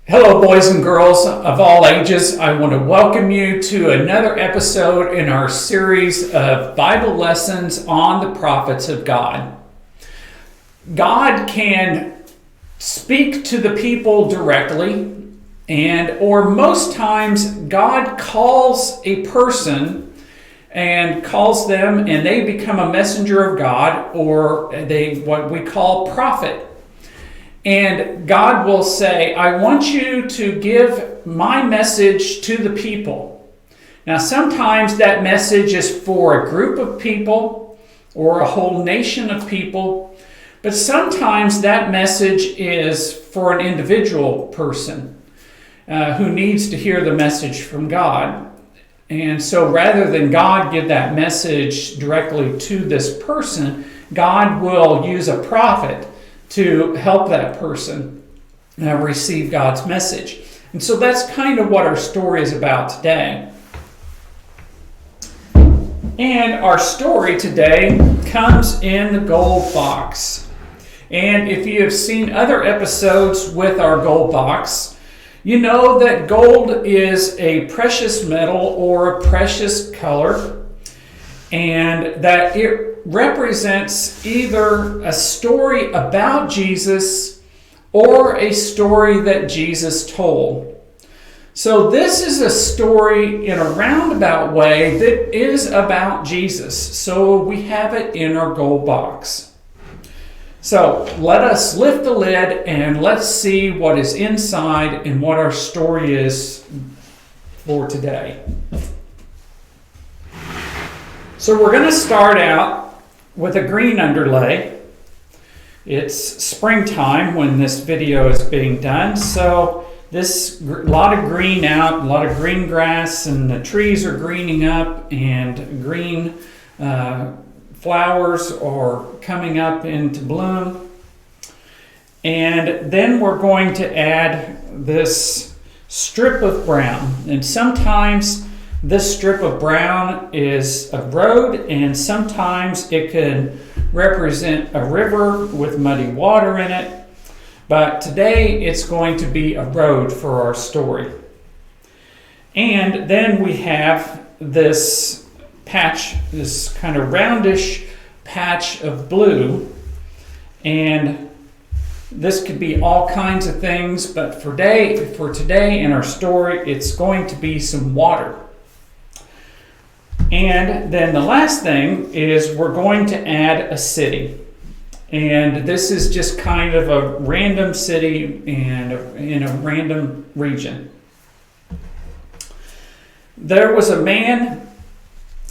Hello, boys and girls of all ages. I want to welcome you to another episode in our series of Bible lessons on the prophets of God. God can speak to the people directly, or most times God calls a person and calls them and they become a messenger of God, or what we call prophet. And God will say, I want you to give my message to the people. Now, sometimes that message is for a group of people or a whole nation of people, but sometimes that message is for an individual person who needs to hear the message from God. And so rather than God give that message directly to this person, God will use a prophet to help that person receive God's message. And so that's kind of what our story is about today. And our story today comes in the gold box. And if you have seen other episodes with our gold box, you know that gold is a precious metal or a precious color, and that it represents either a story about Jesus or a story that Jesus told. So this is a story in a roundabout way that is about Jesus. So we have it in our gold box. So let us lift the lid and let's see what is inside and what our story is for today. So we're going to start out with a green underlay. It's springtime when this video is being done, so this lot of green out, a lot of green grass, and the trees are greening up, and green flowers are coming up into bloom. And then we're going to add this strip of brown, and sometimes this strip of brown is a road, and sometimes it can represent a river with muddy water in it. But today it's going to be a road for our story. And then we have this patch, this kind of roundish patch of blue. And this could be all kinds of things, but for today in our story, it's going to be some water. And then the last thing is we're going to add a city. And this is just kind of a random city and in a random region. There was a man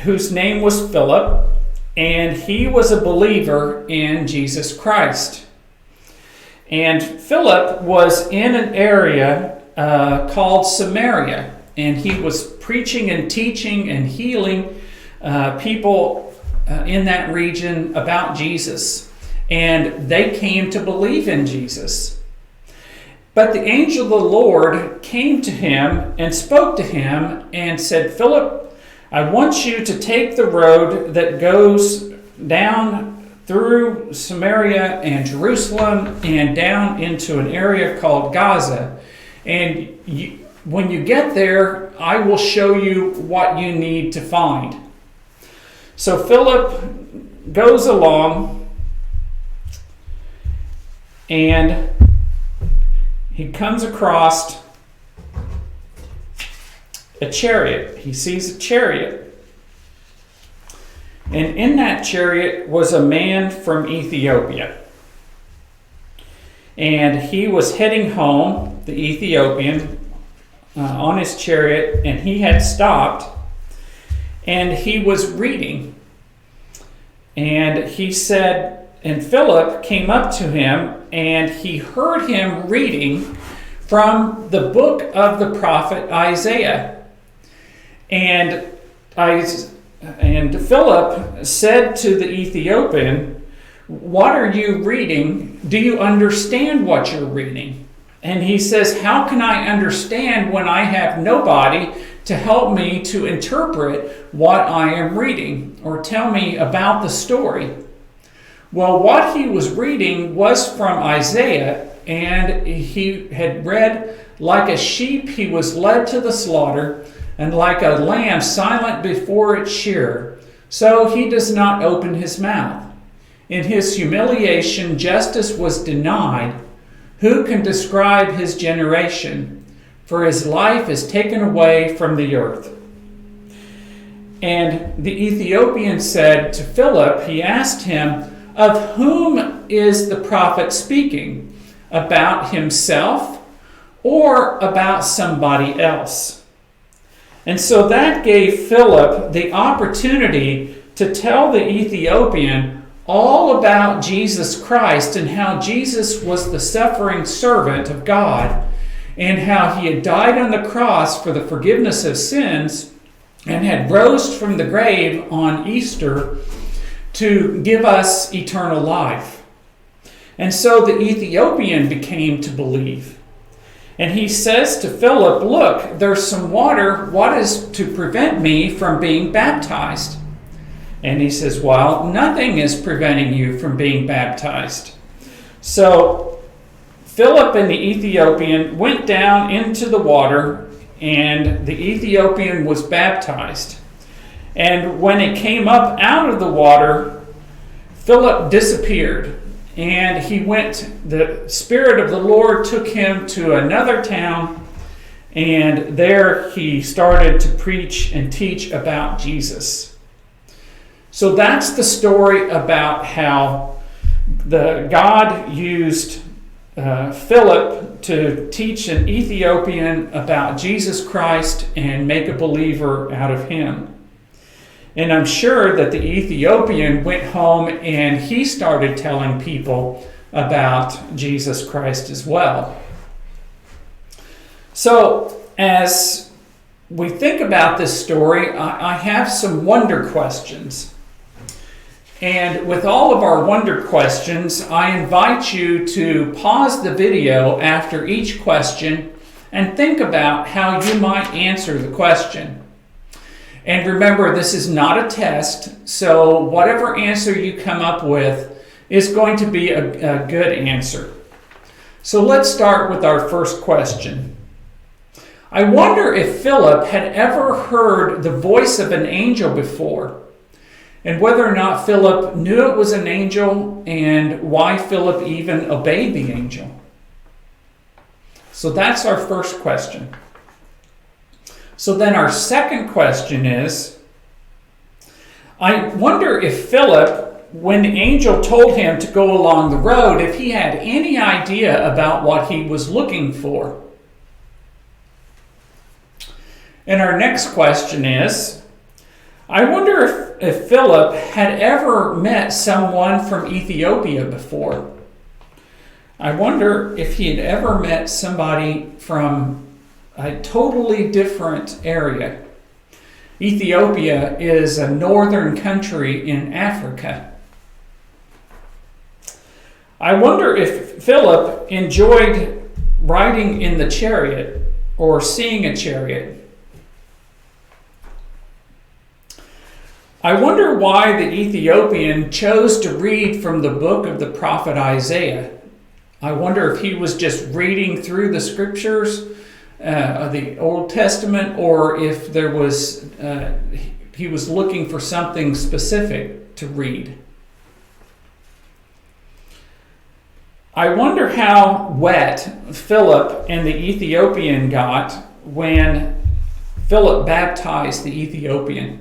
whose name was Philip, and he was a believer in Jesus Christ. And Philip was in an area called Samaria. And he was preaching and teaching and healing people in that region about Jesus. And they came to believe in Jesus. But the angel of the Lord came to him and spoke to him and said, Philip, I want you to take the road that goes down through Samaria and Jerusalem and down into an area called Gaza. And when you get there, I will show you what you need to find. So Philip goes along, and he comes across a chariot. He sees a chariot. And in that chariot was a man from Ethiopia. And he was heading home, the Ethiopian, on his chariot, and he had stopped, and he was reading. And he said, and Philip came up to him, and he heard him reading from the book of the prophet Isaiah. And Philip said to the Ethiopian, what are you reading? Do you understand what you're reading? And he says, how can I understand when I have nobody to help me to interpret what I am reading or tell me about the story? Well, what he was reading was from Isaiah, and he had read, "Like a sheep he was led to the slaughter, and like a lamb silent before its shearer, so he does not open his mouth. In his humiliation justice was denied. Who can describe his generation? For his life is taken away from the earth." And the Ethiopian said to Philip, he asked him, "Of whom is the prophet speaking? About himself or about somebody else?" And so that gave Philip the opportunity to tell the Ethiopian all about Jesus Christ and how Jesus was the suffering servant of God and how he had died on the cross for the forgiveness of sins and had rose from the grave on Easter to give us eternal life. And so the Ethiopian became to believe. And he says to Philip, "Look, there's some water. What is to prevent me from being baptized?" And he says, "Well, nothing is preventing you from being baptized." So Philip and the Ethiopian went down into the water, and the Ethiopian was baptized. And when it came up out of the water, Philip disappeared. And the Spirit of the Lord took him to another town, and there he started to preach and teach about Jesus. So that's the story about how God used Philip to teach an Ethiopian about Jesus Christ and make a believer out of him. And I'm sure that the Ethiopian went home and he started telling people about Jesus Christ as well. So as we think about this story, I have some wonder questions. And with all of our wonder questions, I invite you to pause the video after each question and think about how you might answer the question. And remember, this is not a test, so whatever answer you come up with is going to be a good answer. So let's start with our first question. I wonder if Philip had ever heard the voice of an angel before, and whether or not Philip knew it was an angel, and why Philip even obeyed the angel. So that's our first question. So then our second question is, I wonder if Philip, when the angel told him to go along the road, if he had any idea about what he was looking for. And our next question is, I wonder if Philip had ever met someone from Ethiopia before. I wonder if he had ever met somebody from a totally different area. Ethiopia is a northern country in Africa. I wonder if Philip enjoyed riding in the chariot or seeing a chariot. I wonder why the Ethiopian chose to read from the book of the prophet Isaiah. I wonder if he was just reading through the scriptures of the Old Testament, or if there was he was looking for something specific to read. I wonder how wet Philip and the Ethiopian got when Philip baptized the Ethiopian.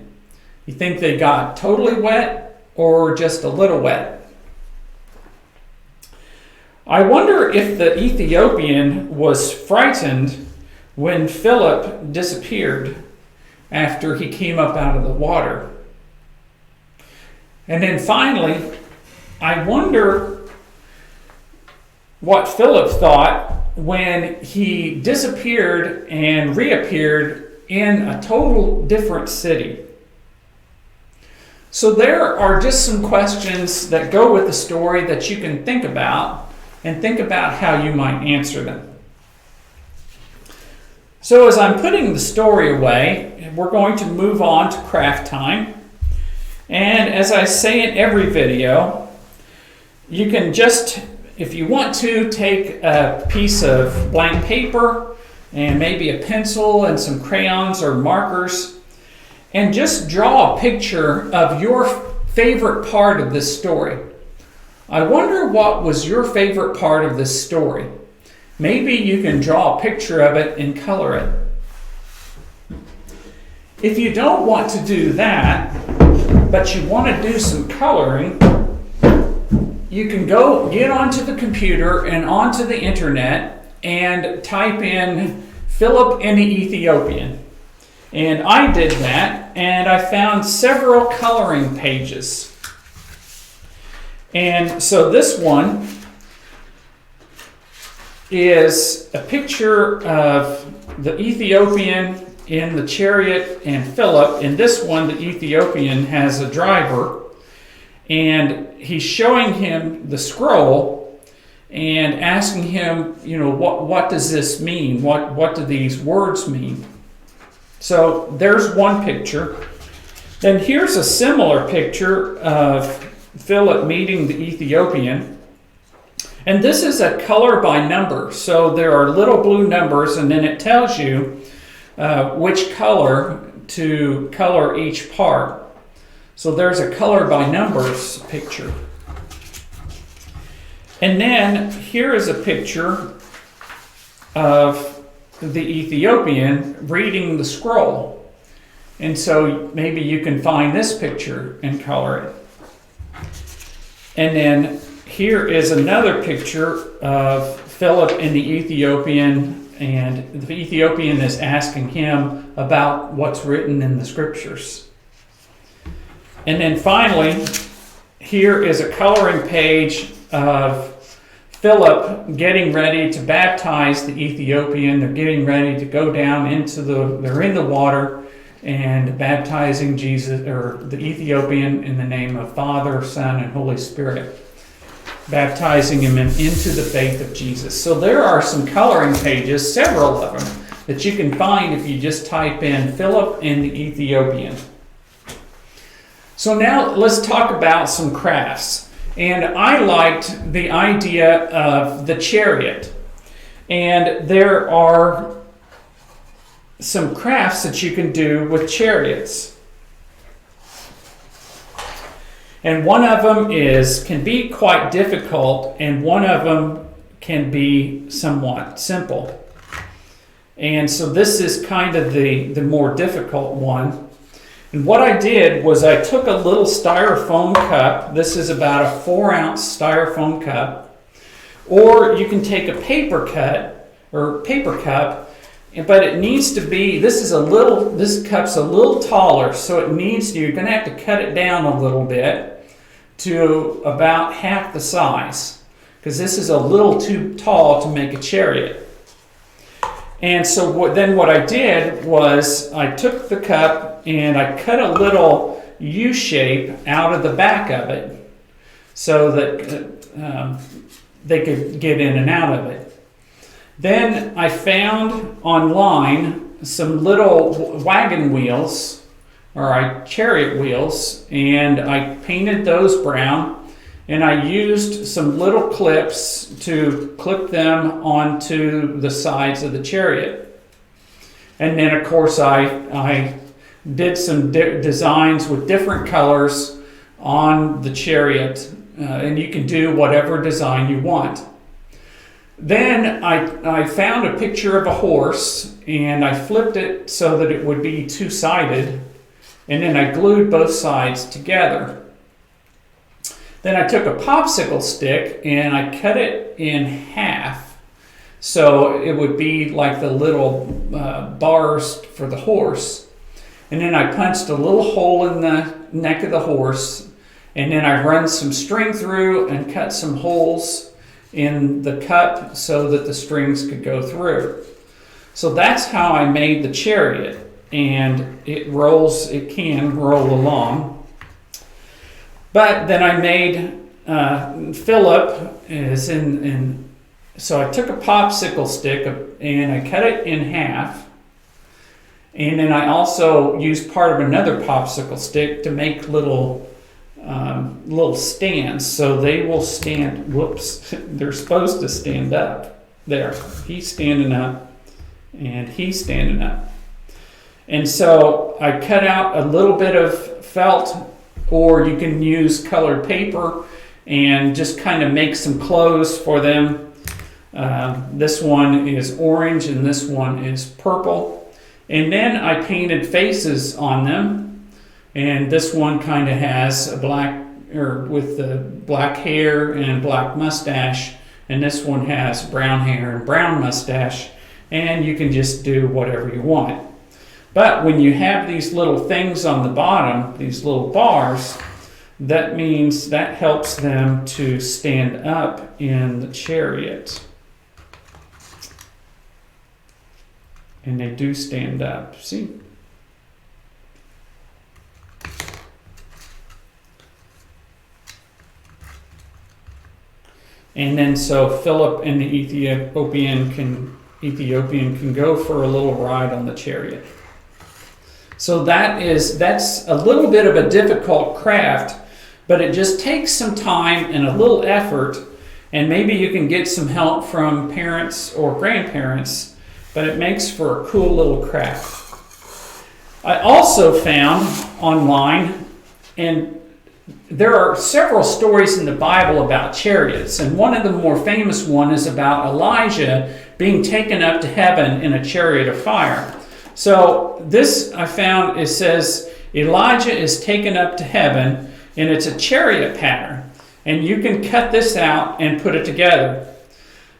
You think they got totally wet or just a little wet? I wonder if the Ethiopian was frightened when Philip disappeared after he came up out of the water. And then finally, I wonder what Philip thought when he disappeared and reappeared in a total different city. So there are just some questions that go with the story that you can think about, and think about how you might answer them. So as I'm putting the story away, we're going to move on to craft time. And as I say in every video, You can just, if you want to, take a piece of blank paper and maybe a pencil and some crayons or markers and just draw a picture of your favorite part of this story. I wonder what was your favorite part of this story. Maybe you can draw a picture of it and color it. If you don't want to do that, but you want to do some coloring, you can go get onto the computer and onto the internet and type in Philip in the Ethiopian. And I did that, and I found several coloring pages. And so this one is a picture of the Ethiopian in the chariot and Philip. In this one, the Ethiopian has a driver, and he's showing him the scroll and asking him, what does this mean? What do these words mean? So there's one picture. Then here's a similar picture of Philip meeting the Ethiopian. And this is a color by number. So there are little blue numbers, and then it tells you which color to color each part. So there's a color by numbers picture. And then here is a picture of the Ethiopian reading the scroll. And so maybe you can find this picture and color it. And then here is another picture of Philip and the Ethiopian, and the Ethiopian is asking him about what's written in the scriptures. And then finally, here is a coloring page of Philip getting ready to baptize the Ethiopian. They're getting ready to go down they're in the water and baptizing Jesus, or the Ethiopian, in the name of Father, Son, and Holy Spirit, baptizing him into the faith of Jesus. So there are some coloring pages, several of them, that you can find if you just type in Philip and the Ethiopian. So now let's talk about some crafts. And I liked the idea of the chariot. And there are some crafts that you can do with chariots. And one of them can be quite difficult, and one of them can be somewhat simple. And so this is kind of the more difficult one. And what I did was I took a little styrofoam cup. This is about a 4-ounce styrofoam cup. Or you can take a paper cup, but it needs to be, this cup's a little taller, so you're going to have to cut it down a little bit to about half the size, because this is a little too tall to make a chariot. And so what I did was I took the cup and I cut a little U shape out of the back of it so that they could get in and out of it. Then I found online some little wagon wheels, or chariot wheels, and I painted those brown, and I used some little clips to clip them onto the sides of the chariot. And then, of course, I did some designs with different colors on the chariot, and you can do whatever design you want. Then I found a picture of a horse, and I flipped it so that it would be two-sided, and then I glued both sides together. Then I took a popsicle stick and I cut it in half so it would be like the little bars for the horse. And then I punched a little hole in the neck of the horse, and then I run some string through and cut some holes in the cup so that the strings could go through. So that's how I made the chariot, and it can roll along. But then I made Philip so I took a popsicle stick and I cut it in half, and then I also used part of another popsicle stick to make little little stands, so they will stand. Whoops, they're supposed to stand up. There, he's standing up, and he's standing up. And so I cut out a little bit of felt, or you can use colored paper and just kind of make some clothes for them. This one is orange and this one is purple. And then I painted faces on them. And this one kind of has a with the black hair and black mustache. And this one has brown hair and brown mustache. And you can just do whatever you want. But when you have these little things on the bottom, these little bars, that means that helps them to stand up in the chariot. And they do stand up. See? And then so Philip and the Ethiopian can go for a little ride on the chariot. So that's a little bit of a difficult craft, but it just takes some time and a little effort, and maybe you can get some help from parents or grandparents, but it makes for a cool little craft. I also found online, and there are several stories in the Bible about chariots, and one of the more famous one is about Elijah being taken up to heaven in a chariot of fire. So this I found, it says Elijah is taken up to heaven, and it's a chariot pattern. And you can cut this out and put it together.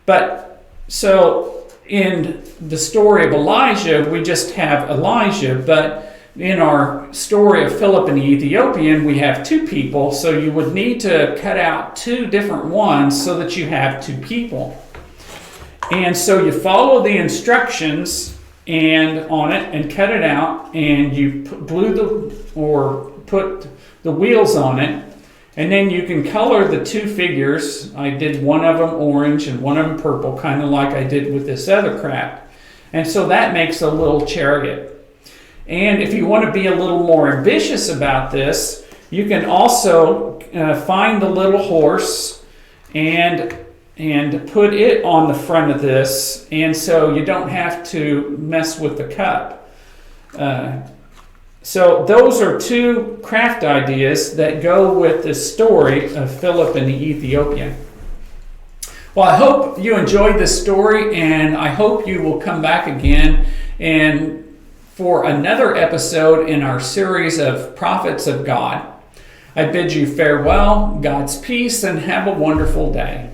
But so in the story of Elijah, we just have Elijah, but in our story of Philip and the Ethiopian, we have two people, so you would need to cut out two different ones so that you have two people. And so you follow the instructions and on it and cut it out, and you put the wheels on it, and then you can color the two figures. I did one of them orange and one of them purple, kind of like I did with this other craft. And so that makes a little chariot. And if you want to be a little more ambitious about this, you can also find the little horse and put it on the front of this, and so you don't have to mess with the cup. So those are two craft ideas that go with the story of Philip and the Ethiopian. Well, I hope you enjoyed this story, and I hope you will come back again and for another episode in our series of Prophets of God. I bid you farewell, God's peace, and have a wonderful day.